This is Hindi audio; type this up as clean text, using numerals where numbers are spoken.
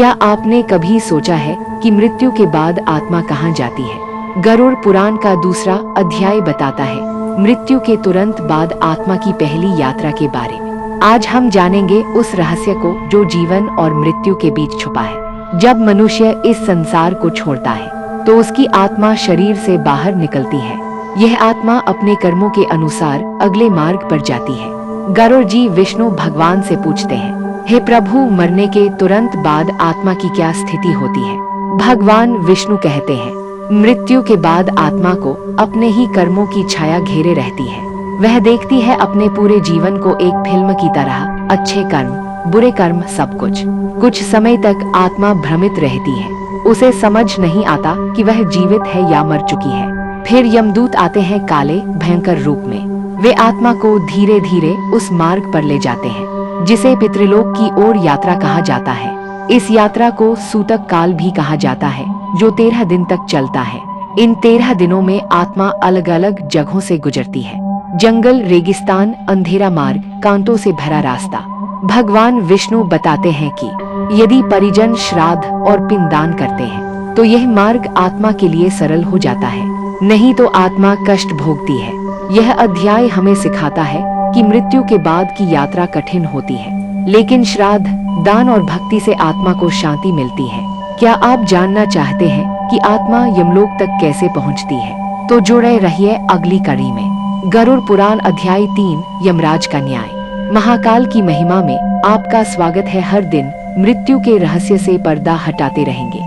क्या आपने कभी सोचा है कि मृत्यु के बाद आत्मा कहाँ जाती है? गरुड़ पुराण का दूसरा अध्याय बताता है मृत्यु के तुरंत बाद आत्मा की पहली यात्रा के बारे में। आज हम जानेंगे उस रहस्य को जो जीवन और मृत्यु के बीच छुपा है। जब मनुष्य इस संसार को छोड़ता है तो उसकी आत्मा शरीर से बाहर निकलती है। यह आत्मा अपने कर्मों के अनुसार अगले मार्ग पर जाती है। गरुड़ जी विष्णु भगवान से पूछते हैं, हे प्रभु, मरने के तुरंत बाद आत्मा की क्या स्थिति होती है? भगवान विष्णु कहते हैं, मृत्यु के बाद आत्मा को अपने ही कर्मों की छाया घेरे रहती है। वह देखती है अपने पूरे जीवन को एक फिल्म की तरह, अच्छे कर्म, बुरे कर्म, सब कुछ। कुछ समय तक आत्मा भ्रमित रहती है। उसे समझ नहीं आता कि वह जीवित है या मर चुकी है। फिर यमदूत आते हैं काले भयंकर रूप में। वे आत्मा को धीरे धीरे उस मार्ग पर ले जाते हैं जिसे पितृलोक की ओर यात्रा कहा जाता है। इस यात्रा को सूतक काल भी कहा जाता है, जो 13 दिन तक चलता है। इन 13 दिनों में आत्मा अलग अलग जगहों से गुजरती है। जंगल, रेगिस्तान, अंधेरा मार्ग, कांटों से भरा रास्ता। भगवान विष्णु बताते हैं कि यदि परिजन श्राद्ध और पिंडदान करते हैं तो यह मार्ग आत्मा के लिए सरल हो जाता है, नहीं तो आत्मा कष्ट भोगती है। यह अध्याय हमें सिखाता है कि मृत्यु के बाद की यात्रा कठिन होती है, लेकिन श्राद्ध, दान और भक्ति से आत्मा को शांति मिलती है। क्या आप जानना चाहते हैं कि आत्मा यमलोक तक कैसे पहुंचती है? तो जुड़े रहिए अगली कड़ी में। गरुड़ पुराण अध्याय 3, यमराज का न्याय। महाकाल की महिमा में आपका स्वागत है। हर दिन मृत्यु के रहस्य से पर्दा हटाते रहेंगे।